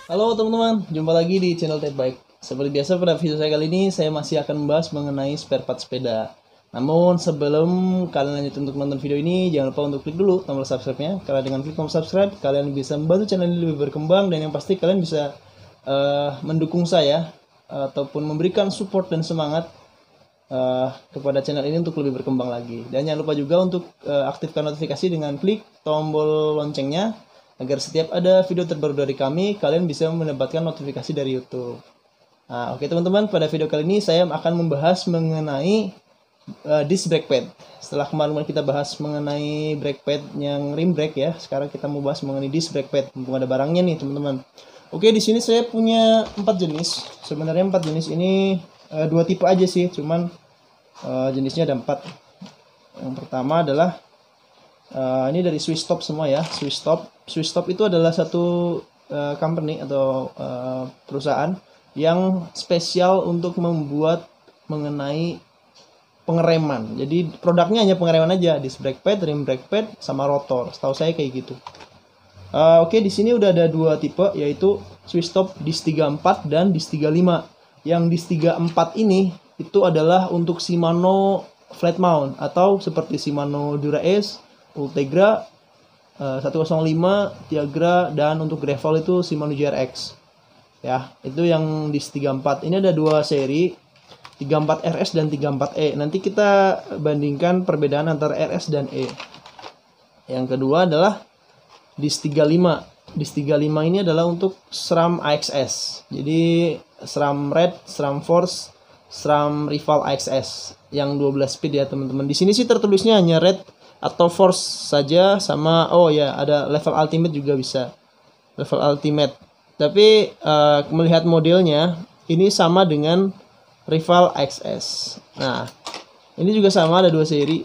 Halo teman-teman, jumpa lagi di channel Tech Bike. Seperti biasa pada video saya kali ini, saya masih akan membahas mengenai spare part sepeda. Namun sebelum kalian lanjut untuk nonton video ini, jangan lupa untuk klik dulu tombol subscribe-nya. Karena dengan klik tombol subscribe, kalian bisa membantu channel ini lebih berkembang. Dan yang pasti kalian bisa mendukung saya ataupun memberikan support dan semangat kepada channel ini untuk lebih berkembang lagi. Dan jangan lupa juga untuk aktifkan notifikasi dengan klik tombol loncengnya, agar setiap ada video terbaru dari kami, kalian bisa mendapatkan notifikasi dari YouTube. Nah, oke teman-teman, pada video kali ini saya akan membahas mengenai disc brake pad. Setelah kemarin kita bahas mengenai brake pad yang rim brake ya, sekarang kita mau bahas mengenai disc brake pad. Mumpung ada barangnya nih teman-teman. Oke, di sini saya punya 4 jenis. Sebenarnya 4 jenis ini 2 tipe aja sih, cuman jenisnya ada 4. Yang pertama adalah ini dari Swiss Stop semua ya. Swiss Stop itu adalah satu company atau perusahaan yang spesial untuk membuat mengenai pengereman. Jadi produknya hanya pengereman aja, disc brake pad, rim brake pad, sama rotor. Setahu saya kayak gitu. Oke, di sini udah ada 2 tipe, yaitu Swiss Stop disc 34 dan disc 35. Yang disc 34 ini itu adalah untuk Shimano flat mount atau seperti Shimano Dura Ace, Ultegra 105, Tiagra, dan untuk gravel itu Shimano JRX. Ya, itu yang disc 34. Ini ada 2 seri, 34 RS dan 34E. Nanti kita bandingkan perbedaan antara RS dan E. Yang kedua adalah disc 35. Disc 35 ini adalah untuk SRAM AXS. Jadi SRAM Red, SRAM Force, SRAM Rival AXS yang 12 speed ya teman-teman. Di sini sih tertulisnya hanya Red atau Force saja, sama ada level Ultimate juga bisa. Level Ultimate. Tapi melihat modelnya ini sama dengan Rival AXS. Nah, ini juga sama, ada 2 seri,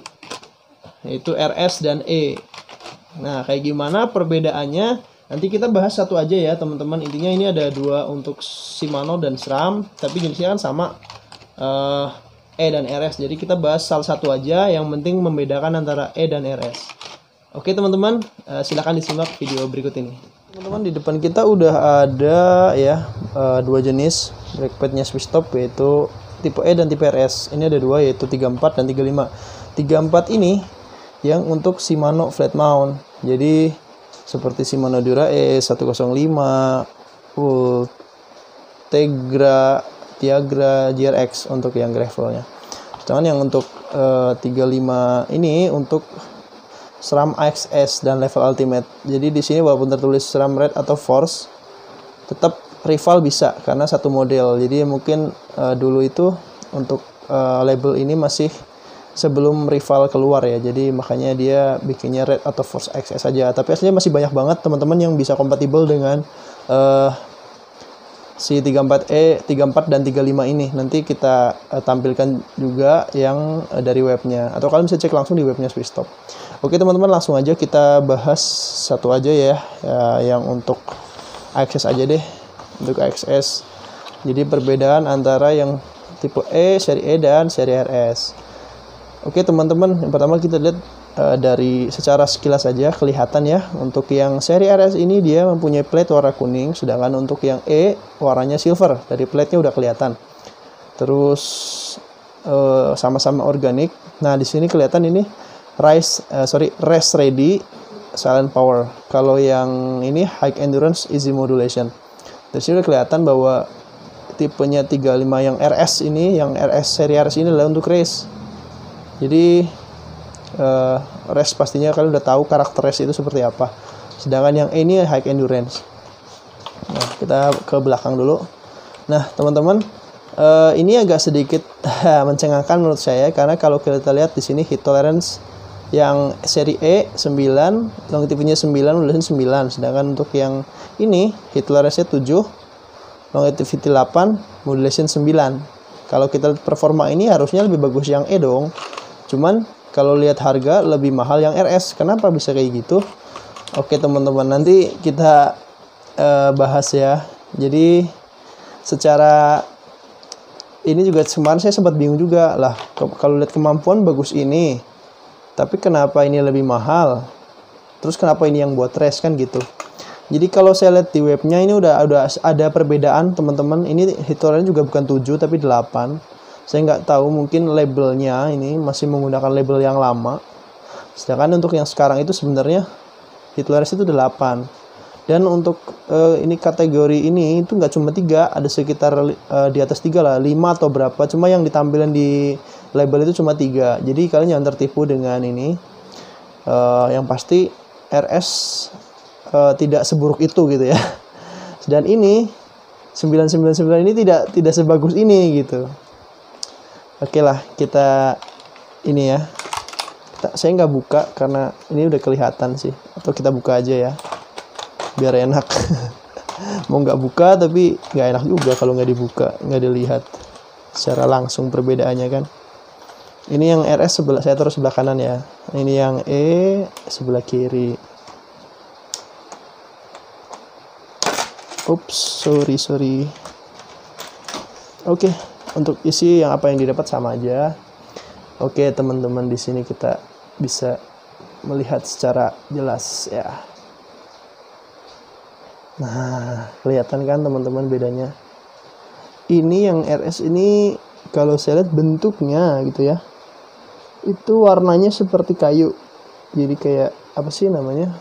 yaitu RS dan E. Nah, kayak gimana perbedaannya? Nanti kita bahas satu aja ya teman-teman. Intinya ini ada 2 untuk Shimano dan SRAM, tapi jenisnya kan sama, E dan RS. Jadi kita bahas salah satu aja, yang penting membedakan antara E dan RS. Oke teman-teman, silakan disimak video berikut ini. Teman-teman, di depan kita udah ada ya 2 jenis brake padnya Swiss Stop, yaitu tipe E dan tipe RS. Ini ada 2, yaitu 34 dan 35. 34 ini yang untuk Shimano flat mount. Jadi seperti Shimano Dura Ace 105, Ultegra, Tiagra, JRX untuk yang gravelnya. Sedangkan yang untuk 35 ini untuk SRAM AXS dan level Ultimate. Jadi di sini walaupun tertulis SRAM Red atau Force, tetap rival bisa karena satu model. Jadi mungkin dulu itu untuk label ini masih sebelum rival keluar ya. Jadi makanya dia bikinnya Red atau Force AXS saja. Tapi aslinya masih banyak banget teman-teman yang bisa kompatibel dengan si 34E, 34 dan 35 ini. Nanti kita tampilkan juga yang dari webnya, atau kalian bisa cek langsung di webnya Swiss Stop. Oke teman-teman, langsung aja kita bahas satu aja ya, yang untuk AXS aja deh. Untuk AXS, jadi perbedaan antara yang tipe E, seri E dan seri RS. Oke teman-teman, yang pertama kita lihat dari secara sekilas saja kelihatan ya. Untuk yang seri RS ini dia mempunyai plate warna kuning, sedangkan untuk yang E warnanya silver. Dari plate-nya udah kelihatan. Terus sama-sama organik. Nah, di sini kelihatan ini race ready silent power. Kalau yang ini high endurance easy modulation. Dari sini udah kelihatan bahwa tipenya 35 yang RS ini, yang RS seri RS ini adalah untuk race. Jadi race pastinya kalian udah tahu karakter race itu seperti apa. Sedangkan yang ini high endurance. Nah, kita ke belakang dulu. Nah, teman-teman, ini agak sedikit mencengangkan menurut saya, karena kalau kita lihat di sini heat tolerance yang seri E 9, longevity-nya 9, modulation 9. Sedangkan untuk yang ini heat tolerance-nya 7, longevity 8, modulation 9. Kalau kita lihat performa ini harusnya lebih bagus yang E dong. Cuman kalau lihat harga lebih mahal yang RS. Kenapa bisa kayak gitu? Oke teman-teman, nanti kita bahas ya. Jadi secara ini juga kemarin saya sempat bingung juga lah. Kalau lihat kemampuan bagus ini, tapi kenapa ini lebih mahal? Terus kenapa ini yang buat race kan gitu? Jadi kalau saya lihat di webnya ini udah ada perbedaan teman-teman. Ini heat tolerance juga bukan 7 tapi 8. Saya nggak tahu, mungkin labelnya ini masih menggunakan label yang lama. Sedangkan untuk yang sekarang itu sebenarnya heat tolerance itu 8. Dan untuk ini kategori ini itu nggak cuma 3, ada sekitar di atas 3 lah, 5 atau berapa. Cuma yang ditampilkan di label itu cuma 3. Jadi kalian jangan tertipu dengan ini. Yang pasti RS tidak seburuk itu gitu ya. Dan ini 999 ini tidak sebagus ini gitu. Oke lah, kita ini ya. Saya nggak buka karena ini udah kelihatan sih. Atau kita buka aja ya, biar enak. Mau nggak buka tapi nggak enak juga kalau nggak dibuka, nggak dilihat secara langsung perbedaannya kan. Ini yang RS sebelah, saya taruh sebelah kanan ya. Ini yang E sebelah kiri. Ups, sorry. Oke, untuk isi yang apa yang didapat sama aja. Oke, teman-teman, di sini kita bisa melihat secara jelas ya. Nah, kelihatan kan teman-teman bedanya. Ini yang RS ini kalau saya lihat bentuknya gitu ya, itu warnanya seperti kayu. Jadi kayak apa sih namanya?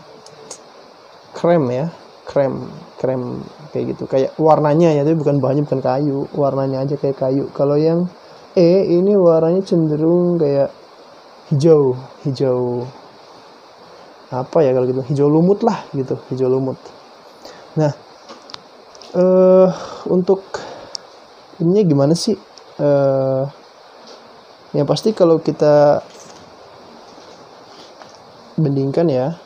Krem ya, krem kayak gitu. Kayak warnanya ya, tapi bukan bahannya, bukan kayu, warnanya aja kayak kayu. Kalau yang E ini warnanya cenderung kayak hijau apa ya kalau gitu, hijau lumut lah gitu, hijau lumut. Nah, untuk ininya gimana sih? Yang pasti kalau kita bandingkan ya,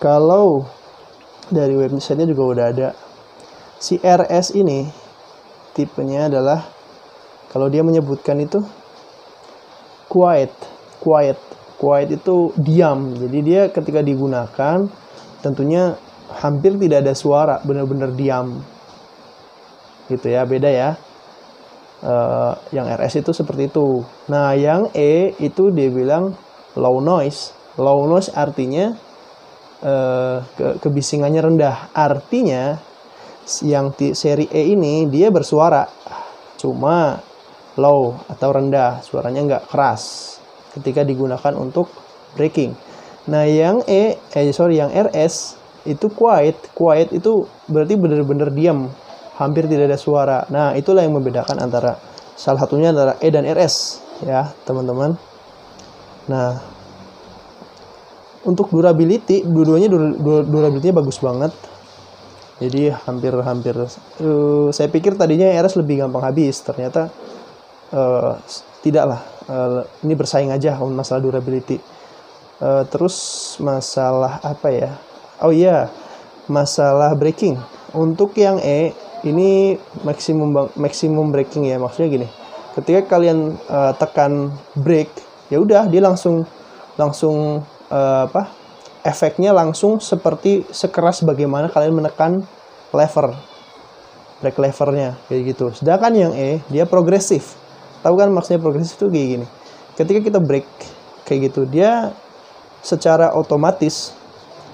kalau dari websitenya juga udah ada, si RS ini tipenya adalah, kalau dia menyebutkan itu quiet itu diam. Jadi dia ketika digunakan tentunya hampir tidak ada suara, benar-benar diam gitu ya, beda ya. Yang RS itu seperti itu. Nah, yang E itu dia bilang low noise artinya kebisingannya rendah. Artinya yang seri E ini dia bersuara, cuma low atau rendah, suaranya nggak keras ketika digunakan untuk braking. Nah, yang yang RS itu quiet itu berarti benar-benar diam, hampir tidak ada suara. Nah, itulah yang membedakan antara, salah satunya antara E dan RS ya teman-teman. Nah, untuk durability, dua-duanya durability-nya bagus banget. Jadi hampir saya pikir tadinya RS lebih gampang habis, ternyata tidaklah. Ini bersaing aja masalah durability. Terus masalah apa ya? Oh iya, masalah braking. Untuk yang E ini maksimum braking ya, maksudnya gini. Ketika kalian tekan brake, ya udah dia langsung efeknya langsung seperti sekeras bagaimana kalian menekan brake levernya kayak gitu. Sedangkan yang E dia progresif. Tahu kan maksudnya progresif itu kayak gini. Ketika kita brake kayak gitu, dia secara otomatis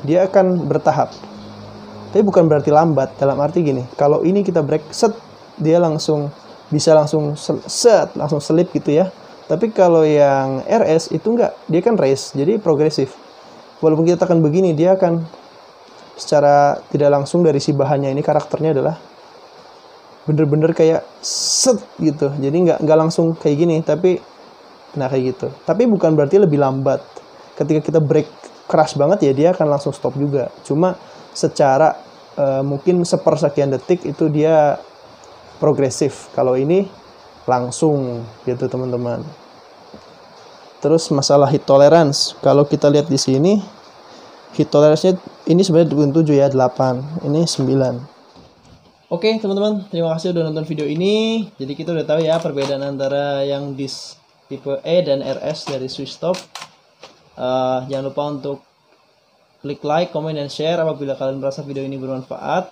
dia akan bertahap. Tapi bukan berarti lambat, dalam arti gini, kalau ini kita brake set, dia bisa langsung selip gitu ya. Tapi kalau yang RS itu enggak, dia kan race, jadi progresif. Walaupun kita tekan begini, dia akan secara tidak langsung dari si bahannya ini, karakternya adalah bener-bener kayak set gitu. Jadi nggak langsung kayak gini, tapi nah kayak gitu. Tapi bukan berarti lebih lambat. Ketika kita brake keras banget ya, dia akan langsung stop juga. Cuma secara mungkin sepersekian detik itu dia progresif. Kalau ini langsung gitu teman-teman. Terus masalah heat tolerance, kalau kita lihat di sini heat tolerance-nya ini sebenarnya bukan 7 ya, 8. Ini 9. Oke teman-teman, terima kasih udah nonton video ini. Jadi kita udah tahu ya perbedaan antara yang disk tipe E dan RS dari Swisstop. Jangan lupa untuk klik like, comment, dan share apabila kalian merasa video ini bermanfaat,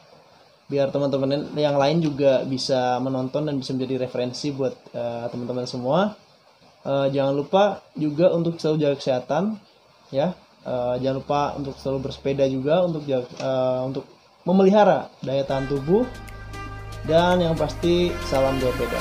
biar teman-teman yang lain juga bisa menonton dan bisa menjadi referensi buat teman-teman semua. Jangan lupa juga untuk selalu jaga kesehatan ya. Jangan lupa untuk selalu bersepeda juga untuk memelihara daya tahan tubuh, dan yang pasti salam bersepeda.